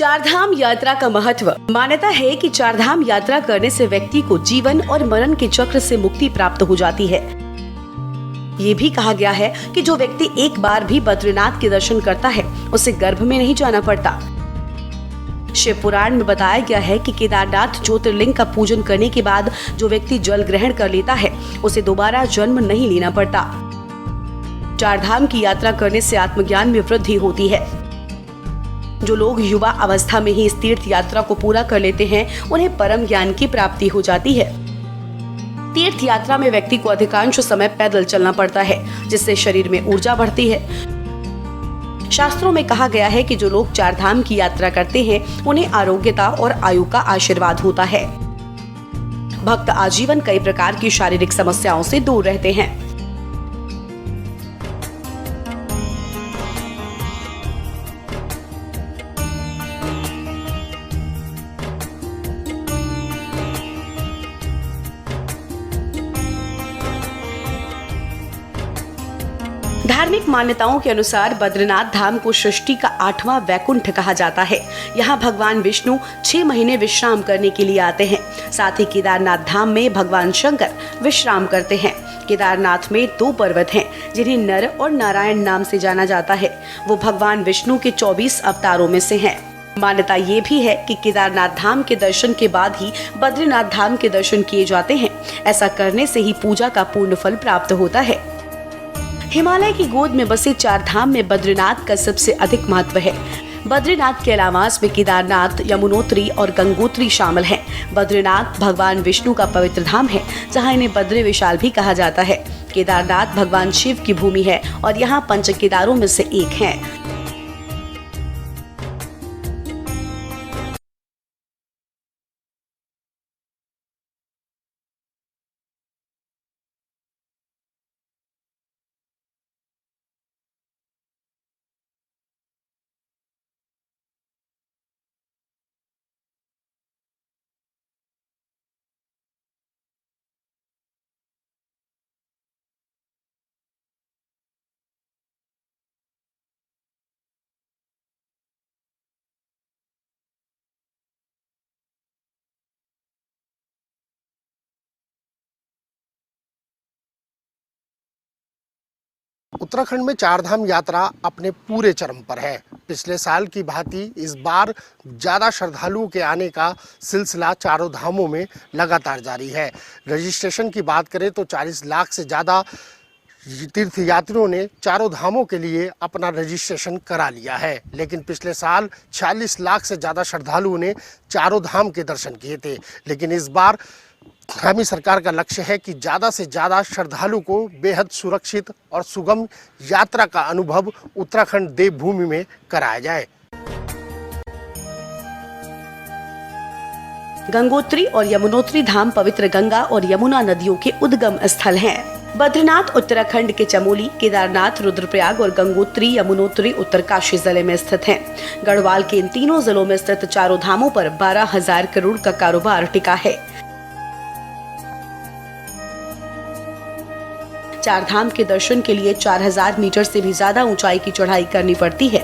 चारधाम यात्रा का महत्व। मान्यता है कि चारधाम यात्रा करने से व्यक्ति को जीवन और मरण के चक्र से मुक्ति प्राप्त हो जाती है। ये भी कहा गया है कि जो व्यक्ति एक बार भी बद्रीनाथ के दर्शन करता है उसे गर्भ में नहीं जाना पड़ता। शिव पुराण में बताया गया है कि केदारनाथ ज्योतिर्लिंग का पूजन करने के बाद जो व्यक्ति जल ग्रहण कर लेता है उसे दोबारा जन्म नहीं लेना पड़ता। चारधाम की यात्रा करने से आत्मज्ञान में वृद्धि होती है। जो लोग युवा अवस्था में ही इस तीर्थ यात्रा को पूरा कर लेते हैं उन्हें परम ज्ञान की प्राप्ति हो जाती है। तीर्थ यात्रा में व्यक्ति को अधिकांश समय पैदल चलना पड़ता है, जिससे शरीर में ऊर्जा बढ़ती है। शास्त्रों में कहा गया है कि जो लोग चारधाम की यात्रा करते हैं उन्हें आरोग्यता और आयु का आशीर्वाद होता है। भक्त आजीवन कई प्रकार की शारीरिक समस्याओं से दूर रहते हैं। धार्मिक मान्यताओं के अनुसार बद्रीनाथ धाम को सृष्टि का 8वां वैकुंठ कहा जाता है। यहाँ भगवान विष्णु 6 महीने विश्राम करने के लिए आते हैं। साथ ही केदारनाथ धाम में भगवान शंकर विश्राम करते हैं। केदारनाथ में 2 पर्वत हैं जिन्हें नर और नारायण नाम से जाना जाता है। वो भगवान विष्णु के 24 अवतारों में से हैं। मान्यता ये भी है कि केदारनाथ धाम के दर्शन के बाद ही बद्रीनाथ धाम के दर्शन किए जाते हैं। ऐसा करने से ही पूजा का पूर्ण फल प्राप्त होता है। हिमालय की गोद में बसे चारधाम में बद्रीनाथ का सबसे अधिक महत्व है। बद्रीनाथ के अलावा इसमें केदारनाथ, यमुनोत्री और गंगोत्री शामिल हैं। बद्रीनाथ भगवान विष्णु का पवित्र धाम है, जहां इन्हें बद्री विशाल भी कहा जाता है। केदारनाथ भगवान शिव की भूमि है और यहाँ 5 केदारों में से एक है। उत्तराखंड में चारधाम यात्रा अपने पूरे चरम पर है। पिछले साल की भांति इस बार ज़्यादा श्रद्धालुओं के आने का सिलसिला चारों धामों में लगातार जारी है। रजिस्ट्रेशन की बात करें तो 40 लाख से ज़्यादा तीर्थयात्रियों ने चारों धामों के लिए अपना रजिस्ट्रेशन करा लिया है। लेकिन पिछले साल 46 लाख से ज़्यादा श्रद्धालुओं ने चारों धाम के दर्शन किए थे। लेकिन इस बार हमारी सरकार का लक्ष्य है कि ज़्यादा से ज़्यादा श्रद्धालु को बेहद सुरक्षित और सुगम यात्रा का अनुभव उत्तराखंड देवभूमि में कराया जाए। गंगोत्री और यमुनोत्री धाम पवित्र गंगा और यमुना नदियों के उद्गम स्थल हैं। बद्रीनाथ उत्तराखंड के चमोली, केदारनाथ, रुद्रप्रयाग और गंगोत्री यमुनोत्री उत्तरकाशी जिले में स्थित हैं। गढ़वाल के इन तीनों जिलों में स्थित चारों धामों पर 12,000 करोड़ का कारोबार टिका है। चारधाम के दर्शन के लिए 4000 मीटर से भी ज्यादा ऊंचाई की चढ़ाई करनी पड़ती है।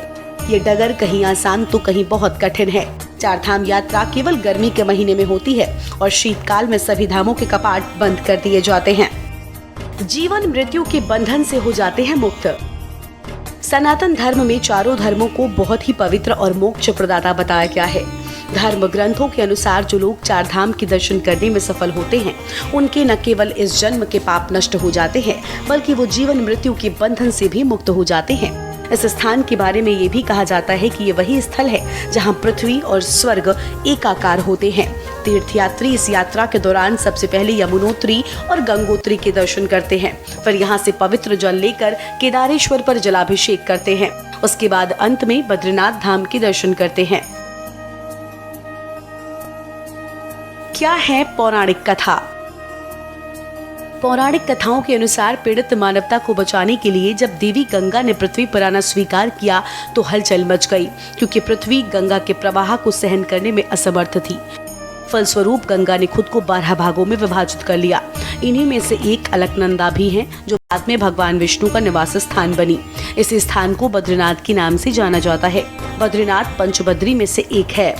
ये डगर कहीं आसान तो कहीं बहुत कठिन है। चारधाम यात्रा केवल गर्मी के महीने में होती है और शीतकाल में सभी धामों के कपाट बंद कर दिए जाते हैं। जीवन मृत्यु के बंधन से हो जाते हैं मुक्त। सनातन धर्म में चारों धर्मों को बहुत ही पवित्र और मोक्ष प्रदाता बताया गया है। धर्म ग्रंथों के अनुसार जो लोग चारधाम के दर्शन करने में सफल होते हैं उनके न केवल इस जन्म के पाप नष्ट हो जाते हैं बल्कि वो जीवन मृत्यु के बंधन से भी मुक्त हो जाते हैं। इस स्थान के बारे में ये भी कहा जाता है कि ये वही स्थल है जहां पृथ्वी और स्वर्ग एकाकार होते हैं। तीर्थयात्री इस यात्रा के दौरान सबसे पहले यमुनोत्री और गंगोत्री के दर्शन करते हैं, फिर यहाँ से पवित्र जल लेकर केदारेश्वर पर जलाभिषेक करते हैं। उसके बाद अंत में बद्रीनाथ धाम के दर्शन करते हैं। क्या है पौराणिक कथा? पौराणिक कथाओं के अनुसार पीड़ित मानवता को बचाने के लिए जब देवी गंगा ने पृथ्वी पर आना स्वीकार किया तो हलचल मच गई, क्योंकि पृथ्वी गंगा के प्रवाह को सहन करने में असमर्थ थी। फलस्वरूप गंगा ने खुद को 12 भागों में विभाजित कर लिया। इन्हीं में से एक अलकनंदा भी है, जो बाद में भगवान विष्णु का निवास स्थान बनी। इस स्थान को बद्रीनाथ के नाम से जाना जाता है। बद्रीनाथ पंचबद्री में से एक है।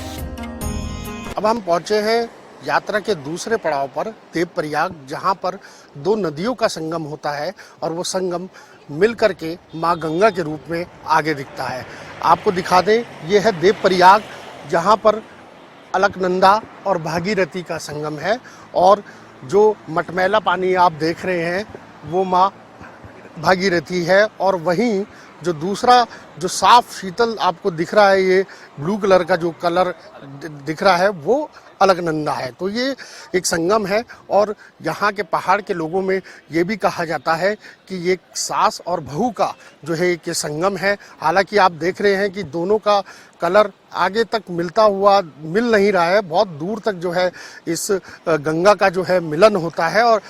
अब हम पहुंचे हैं यात्रा के दूसरे पड़ाव पर, देवप्रयाग, जहां पर दो नदियों का संगम होता है और वो संगम मिलकर के माँ गंगा के रूप में आगे दिखता है। आपको दिखा दें, ये है देवप्रयाग, जहां पर अलकनंदा और भागीरथी का संगम है और जो मटमैला पानी आप देख रहे हैं वो माँ भागीरथी है और वहीं जो दूसरा जो साफ शीतल आपको दिख रहा है, ये ब्लू कलर का जो कलर दिख रहा है वो अलकनंदा है। तो ये एक संगम है और यहाँ के पहाड़ के लोगों में ये भी कहा जाता है कि ये सास और बहू का जो है एक संगम है। हालांकि आप देख रहे हैं कि दोनों का कलर आगे तक मिलता हुआ मिल नहीं रहा है, बहुत दूर तक जो है इस गंगा का जो है मिलन होता है और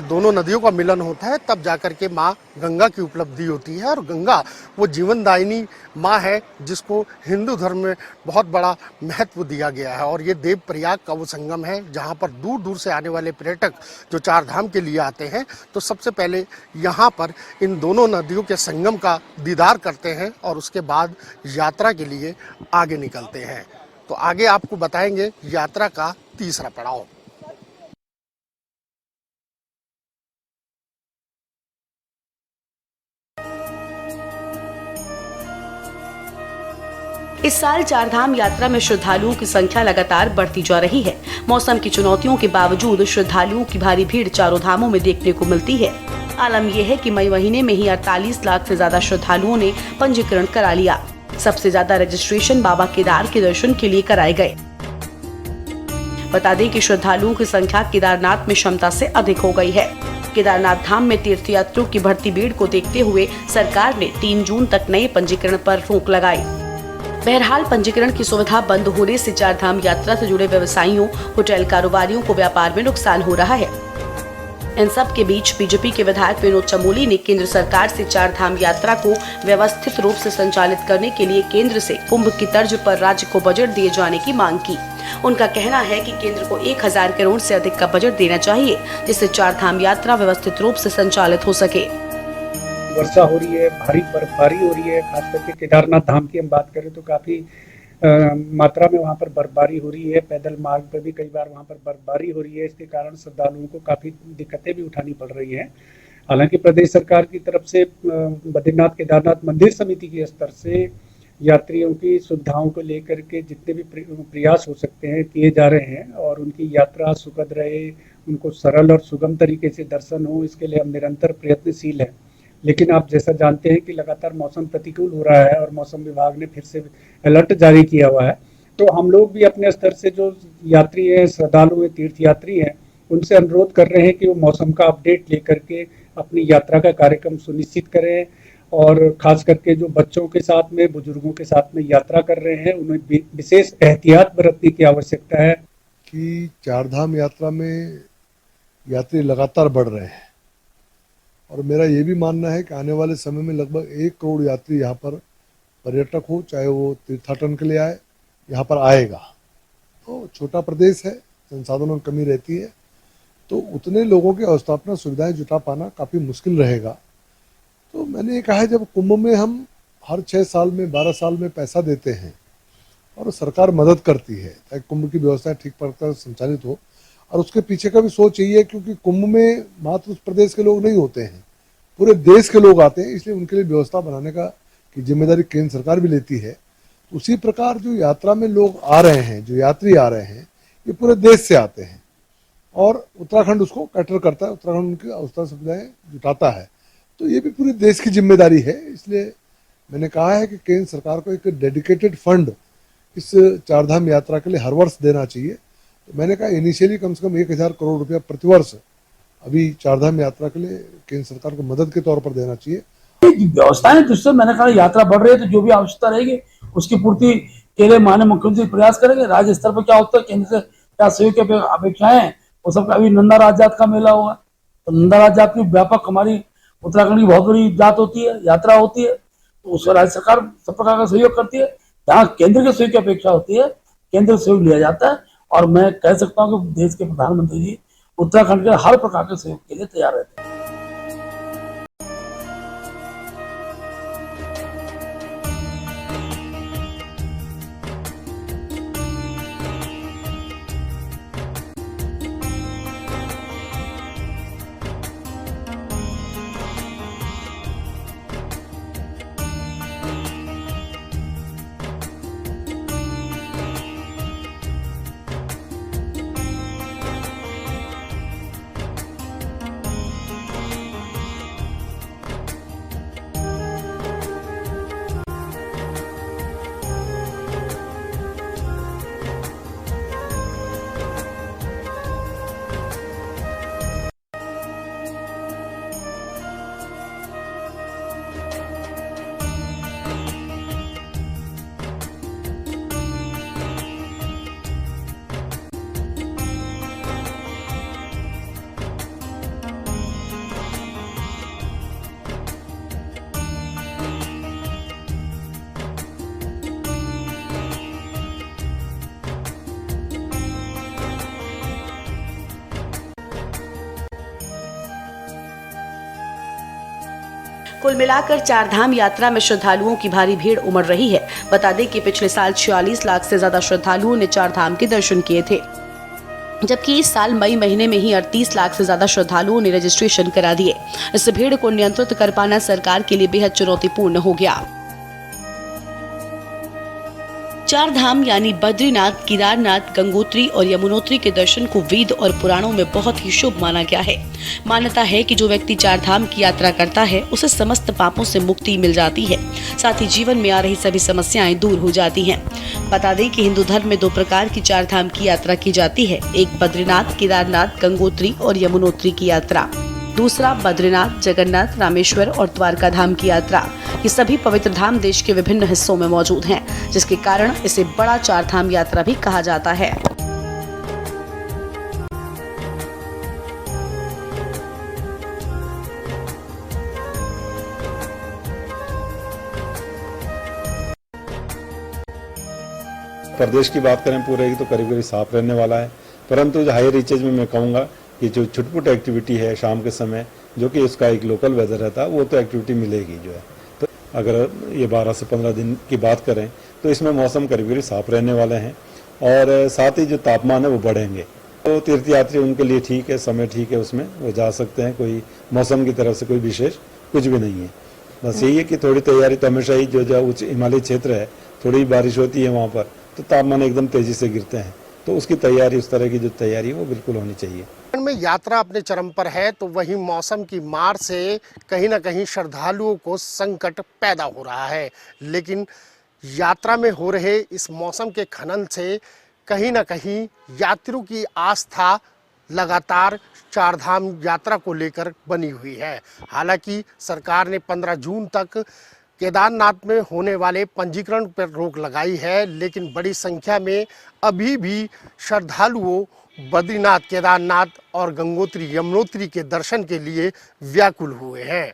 दोनों नदियों का मिलन होता है, तब जाकर के माँ गंगा की उपलब्धि होती है। और गंगा वो जीवनदायिनी माँ है जिसको हिंदू धर्म में बहुत बड़ा महत्व दिया गया है। और ये देवप्रयाग का वो संगम है जहाँ पर दूर दूर से आने वाले पर्यटक जो चार धाम के लिए आते हैं तो सबसे पहले यहाँ पर इन दोनों नदियों के संगम का दीदार करते हैं और उसके बाद यात्रा के लिए आगे निकलते हैं। तो आगे आपको बताएंगे यात्रा का तीसरा पड़ाव। इस साल चारधाम यात्रा में श्रद्धालुओं की संख्या लगातार बढ़ती जा रही है। मौसम की चुनौतियों के बावजूद श्रद्धालुओं की भारी भीड़ चारों धामों में देखने को मिलती है। आलम यह है कि मई महीने में ही 48 लाख से ज्यादा श्रद्धालुओं ने पंजीकरण करा लिया। सबसे ज्यादा रजिस्ट्रेशन बाबा केदार के दर्शन के लिए कराए गए। बता दें कि श्रद्धालुओं की संख्या केदारनाथ में क्षमता से अधिक हो गई है। केदारनाथ धाम में तीर्थयात्रियों की बढ़ती भीड़ को देखते हुए सरकार ने 3 जून तक नए पंजीकरण पर रोक लगाई। बहरहाल पंजीकरण की सुविधा बंद होने से चारधाम यात्रा से जुड़े व्यवसायियों, होटल कारोबारियों को व्यापार में नुकसान हो रहा है। इन सब के बीच बीजेपी के विधायक विनोद चमोली ने केंद्र सरकार से चारधाम यात्रा को व्यवस्थित रूप से संचालित करने के लिए केंद्र से कुंभ की तर्ज पर राज्य को बजट दिए जाने की मांग की। उनका कहना है कि केंद्र को 1000 करोड़ से अधिक का बजट देना चाहिए, जिससे चारधाम यात्रा व्यवस्थित रूप से संचालित हो सके। वर्षा हो रही है, भारी बर्फबारी हो रही है, खास करके केदारनाथ धाम की हम बात करें तो काफी मात्रा में वहाँ पर बर्फबारी हो रही है। पैदल मार्ग पर भी कई बार वहाँ पर बर्फबारी हो रही है। इसके कारण श्रद्धालुओं को काफी दिक्कतें भी उठानी पड़ रही हैं। हालांकि प्रदेश सरकार की तरफ से बद्रीनाथ केदारनाथ मंदिर समिति के स्तर से यात्रियों की सुविधाओं को लेकर के जितने भी प्रयास हो सकते हैं किए जा रहे हैं और उनकी यात्रा सुखद रहे, उनको सरल और सुगम तरीके से दर्शन हो, इसके लिए हम निरंतर प्रयत्नशील हैं। लेकिन आप जैसा जानते हैं कि लगातार मौसम प्रतिकूल हो रहा है और मौसम विभाग ने फिर से अलर्ट जारी किया हुआ है। तो हम लोग भी अपने स्तर से जो यात्री हैं, श्रद्धालु हैं, तीर्थयात्री हैं, उनसे अनुरोध कर रहे हैं कि वो मौसम का अपडेट लेकर के अपनी यात्रा का कार्यक्रम सुनिश्चित करें और खास करके जो बच्चों के साथ में, बुजुर्गों के साथ में यात्रा कर रहे हैं, उन्हें विशेष एहतियात बरतने की आवश्यकता है। कि चारधाम यात्रा में यात्री लगातार बढ़ रहे हैं और मेरा ये भी मानना है कि आने वाले समय में लगभग 1 करोड़ यात्री यहाँ पर पर्यटक हो, चाहे वो तीर्थाटन के लिए आए, यहाँ पर आएगा। तो छोटा प्रदेश है, संसाधनों की कमी रहती है, तो उतने लोगों की अवस्थापना सुविधाएं जुटा पाना काफ़ी मुश्किल रहेगा। तो मैंने ये कहा है, जब कुंभ में हम हर 6 साल में, 12 साल में पैसा देते हैं और सरकार मदद करती है ताकि कुंभ की व्यवस्था ठीक प्रकार संचालित हो, और उसके पीछे का भी सोच यही है क्योंकि कुंभ में मात्र उस प्रदेश के लोग नहीं होते हैं, पूरे देश के लोग आते हैं, इसलिए उनके लिए व्यवस्था बनाने का की जिम्मेदारी केंद्र सरकार भी लेती है। उसी प्रकार जो यात्रा में लोग आ रहे हैं, जो यात्री आ रहे हैं, ये पूरे देश से आते हैं और उत्तराखंड उसको कैटर करता है, उत्तराखंड उनकी अवस्था सुविधाएं जुटाता है। तो ये भी पूरे देश की जिम्मेदारी है। इसलिए मैंने कहा है कि केंद्र सरकार को एक डेडिकेटेड फंड इस चारधाम यात्रा के लिए हर वर्ष देना चाहिए। तो मैंने कहा इनिशियली कम से कम 1000 करोड़ रुपया प्रतिवर्ष अभी चारधाम यात्रा के लिए केंद्र सरकार को मदद के तौर पर देना चाहिए। व्यवस्था है, जिससे मैंने कहा यात्रा बढ़ रही है तो जो भी आवश्यकता रहेगी उसकी पूर्ति के लिए माननीय मुख्यमंत्री प्रयास करेंगे। राज्य स्तर पर क्या होता है, केंद्र से क्या सहयोग की अपेक्षाएं हैं, वो सब। अभी नंदा राज जात का मेला होगा, तो नंदा राज जात की व्यापक हमारी उत्तराखंड की बहुत बड़ी जात होती है, यात्रा होती है, तो उसमें राज्य सरकार सब प्रकार का सहयोग करती है। जहाँ केंद्र के सहयोग की अपेक्षा होती है, केंद्र से सहयोग लिया जाता है और मैं कह सकता हूँ कि देश के प्रधानमंत्री जी उत्तराखंड के हर प्रकार के सहयोग के लिए तैयार रहते हैं। कुल मिलाकर चारधाम यात्रा में श्रद्धालुओं की भारी भीड़ उमड़ रही है। बता दें कि पिछले साल 46 लाख से ज्यादा श्रद्धालुओं ने चारधाम के दर्शन किए थे, जबकि इस साल मई महीने में ही 38 लाख से ज्यादा श्रद्धालुओं ने रजिस्ट्रेशन करा दिए। इस भीड़ को नियंत्रित कर पाना सरकार के लिए बेहद चुनौतीपूर्ण हो गया। चार धाम यानी बद्रीनाथ, केदारनाथ, गंगोत्री और यमुनोत्री के दर्शन को वेद और पुराणों में बहुत ही शुभ माना गया है। मान्यता है कि जो व्यक्ति चार धाम की यात्रा करता है उसे समस्त पापों से मुक्ति मिल जाती है, साथ ही जीवन में आ रही सभी समस्याएं दूर हो जाती हैं। बता दें कि हिंदू धर्म में 2 प्रकार की चार धाम की यात्रा की जाती है, एक बद्रीनाथ, केदारनाथ, गंगोत्री और यमुनोत्री की यात्रा, दूसरा बद्रीनाथ, जगन्नाथ, रामेश्वर और द्वारका धाम की यात्रा। ये सभी पवित्र धाम देश के विभिन्न हिस्सों में मौजूद हैं, जिसके कारण इसे बड़ा चार धाम यात्रा भी कहा जाता है। प्रदेश की बात करें पूरे की तो करीब करीब साफ रहने वाला है, परंतु जो हाई रीचेज में मैं कहूँगा कि जो छुटपुट एक्टिविटी है शाम के समय, जो कि उसका एक लोकल वेदर रहता है, वो तो एक्टिविटी मिलेगी जो है। तो अगर ये 12 से 15 दिन की बात करें तो इसमें मौसम करीब करीब साफ रहने वाले हैं और साथ ही जो तापमान है वो बढ़ेंगे। तो तीर्थयात्री उनके लिए ठीक है, समय ठीक है, उसमें वो जा सकते हैं। कोई मौसम की तरफ से कोई विशेष कुछ भी नहीं है। बस यही है कि थोड़ी तैयारी तो हमेशा ही जो उच्च हिमालय क्षेत्र है, थोड़ी बारिश होती है वहाँ पर तो तापमान एकदम तेजी से गिरते हैं, तो उसकी तैयारी, उस तरह की जो तैयारी है वो बिल्कुल होनी चाहिए। में यात्रा अपने चरम पर है तो वहीं मौसम की मार से कहीं ना कहीं श्रद्धालुओं को संकट पैदा हो रहा है, लेकिन यात्रा में हो रहे इस मौसम के खनन से कहीं ना कहीं यात्रियों की आस्था लगातार चारधाम यात्रा को लेकर बनी हुई है। हालांकि सरकार ने 15 जून तक केदारनाथ में होने वाले पंजीकरण पर रोक लगाई है, लेकिन बड़ी संख्या में अभी भी श्रद्धालुओं बद्रीनाथ, केदारनाथ और गंगोत्री, यमुनोत्री के दर्शन के लिए व्याकुल हुए हैं।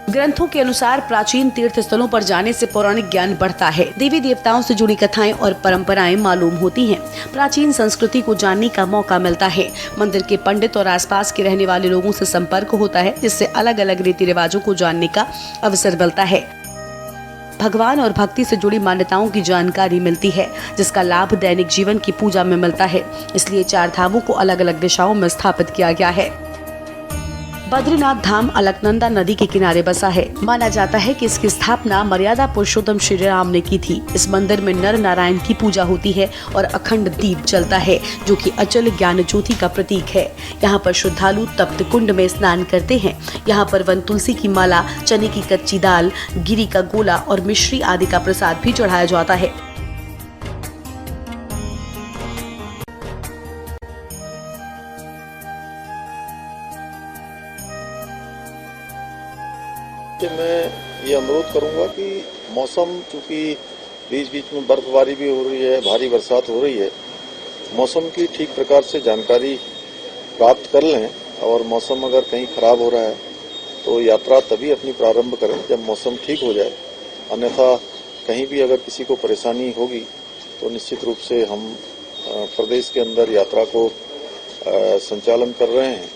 ग्रंथों के अनुसार प्राचीन तीर्थ स्थलों पर जाने से पौराणिक ज्ञान बढ़ता है। देवी देवताओं से जुड़ी कथाएं और परंपराएं मालूम होती हैं। प्राचीन संस्कृति को जानने का मौका मिलता है। मंदिर के पंडित और आसपास के रहने वाले लोगों से संपर्क होता है, जिससे अलग अलग रीति रिवाजों को जानने का अवसर मिलता है। भगवान और भक्ति से जुड़ी मान्यताओं की जानकारी मिलती है, जिसका लाभ दैनिक जीवन की पूजा में मिलता है। इसलिए 4 धामों को अलग अलग दिशाओं में स्थापित किया गया है। बद्रीनाथ धाम अलकनंदा नदी के किनारे बसा है। माना जाता है कि इसकी स्थापना मर्यादा पुरुषोत्तम श्री राम ने की थी। इस मंदिर में नर नारायण की पूजा होती है और अखंड दीप जलता है, जो कि अचल ज्ञान ज्योति का प्रतीक है। यहाँ पर श्रद्धालु तप्त कुंड में स्नान करते हैं। यहाँ पर वन तुलसी की माला, चने की कच्ची दाल, गिरी का गोला और मिश्री आदि का प्रसाद भी चढ़ाया जाता है। कि मैं ये अनुरोध करूंगा कि मौसम, चूंकि बीच बीच में बर्फबारी भी हो रही है, भारी बरसात हो रही है, मौसम की ठीक प्रकार से जानकारी प्राप्त कर लें और मौसम अगर कहीं खराब हो रहा है तो यात्रा तभी अपनी प्रारंभ करें जब मौसम ठीक हो जाए। अन्यथा कहीं भी अगर किसी को परेशानी होगी तो निश्चित रूप से हम प्रदेश के अंदर यात्रा को संचालन कर रहे हैं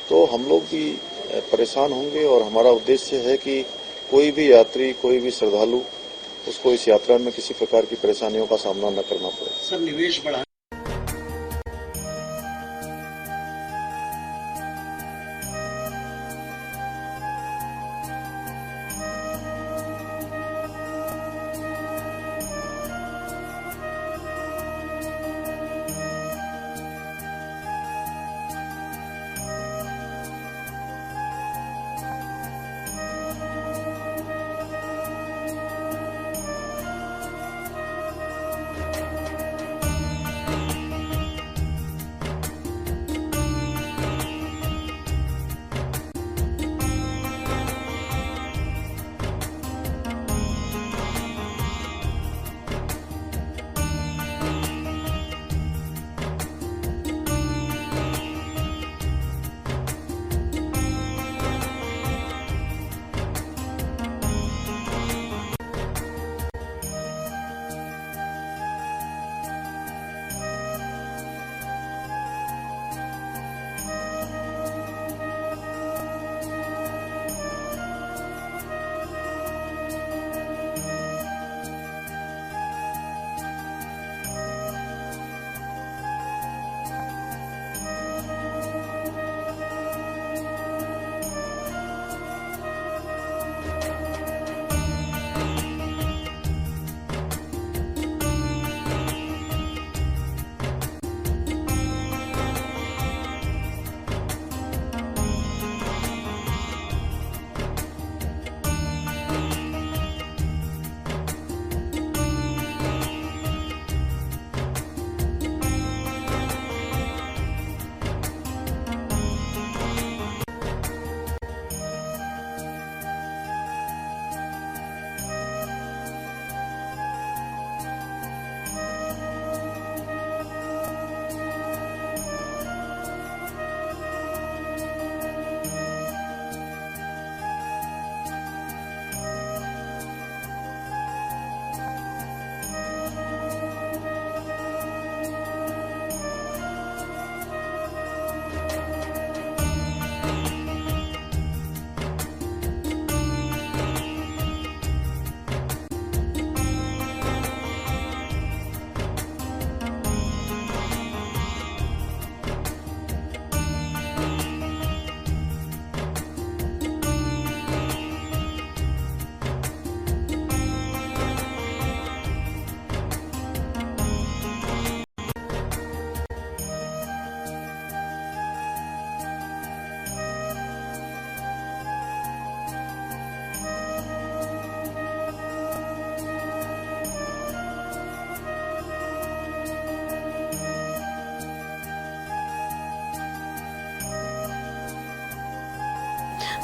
तो हम लोग भी परेशान होंगे और हमारा उद्देश्य है कि कोई भी यात्री, कोई भी श्रद्धालु उसको इस यात्रा में किसी प्रकार की परेशानियों का सामना न करना पड़े। सब निवेश बढ़ा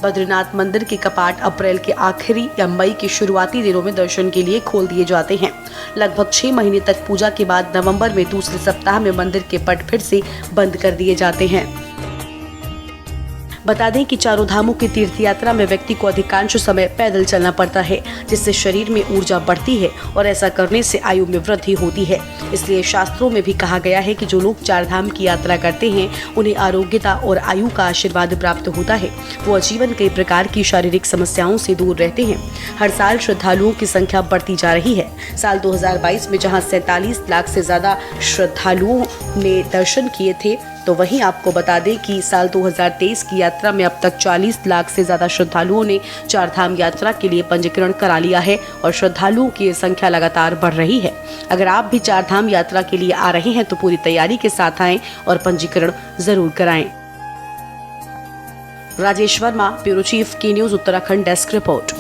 बद्रीनाथ मंदिर के कपाट अप्रैल के आखिरी या मई के शुरुआती दिनों में दर्शन के लिए खोल दिए जाते हैं। लगभग 6 महीने तक पूजा के बाद नवंबर में दूसरे सप्ताह में मंदिर के पट फिर से बंद कर दिए जाते हैं। बता दें कि चारों धामों की तीर्थ यात्रा में व्यक्ति को अधिकांश समय पैदल चलना पड़ता है, जिससे शरीर में ऊर्जा बढ़ती है और ऐसा करने से आयु में वृद्धि होती है। इसलिए शास्त्रों में भी कहा गया है कि जो लोग चार धाम की यात्रा करते हैं उन्हें आरोग्यता और आयु का आशीर्वाद प्राप्त होता है। वो आजीवन कई प्रकार की शारीरिक समस्याओं से दूर रहते हैं। हर साल श्रद्धालुओं की संख्या बढ़ती जा रही है। साल 2022 में जहां 47 लाख से ज्यादा श्रद्धालुओं ने दर्शन किए थे, तो वहीं आपको बता दें कि साल 2023 की यात्रा में अब तक 40 लाख से ज्यादा श्रद्धालुओं ने चार धाम यात्रा के लिए पंजीकरण करा लिया है और श्रद्धालुओं की ये संख्या लगातार बढ़ रही है। अगर आप भी चार धाम यात्रा के लिए आ रहे हैं तो पूरी तैयारी के साथ आएं और पंजीकरण जरूर कराएं। राजेश वर्मा, ब्यूरो चीफ, के न्यूज उत्तराखंड डेस्क रिपोर्ट।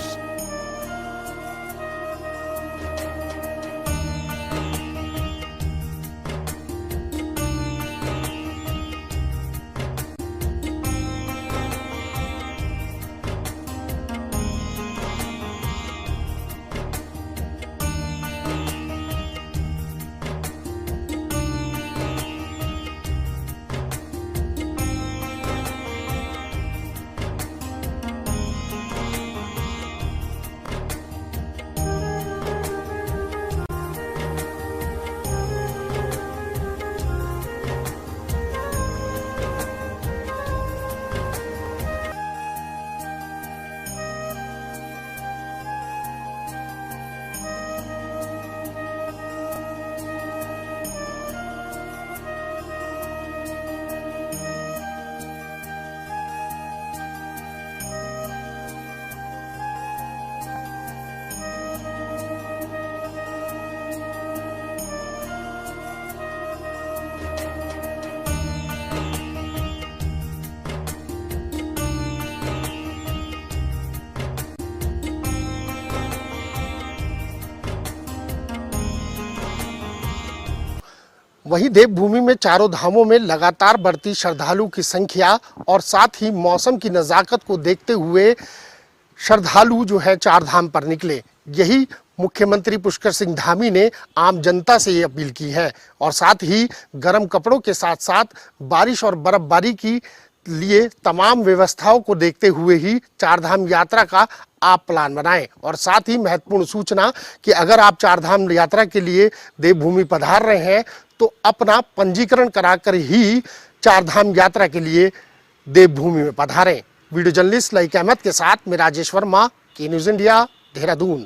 वहीं देवभूमि में चारों धामों में लगातार बढ़ती श्रद्धालु की संख्या और साथ ही मौसम की नज़ाकत को देखते हुए श्रद्धालु जो है चार धाम पर निकले। यही मुख्यमंत्री पुष्कर सिंह धामी ने आम जनता से ये अपील की है और साथ ही गर्म कपड़ों के साथ साथ बारिश और बर्फबारी की लिए तमाम व्यवस्थाओं को देखते हुए ही चार धाम यात्रा का आप प्लान बनाएं। और साथ ही महत्वपूर्ण सूचना कि अगर आप चार धाम यात्रा के लिए देवभूमि पधार रहे हैं तो अपना पंजीकरण कराकर ही चार धाम यात्रा के लिए देवभूमि में पधारें। वीडियो जर्नलिस्ट लाइक अहमद के साथ मैं राजेश वर्मा, के न्यूज़ इंडिया, देहरादून।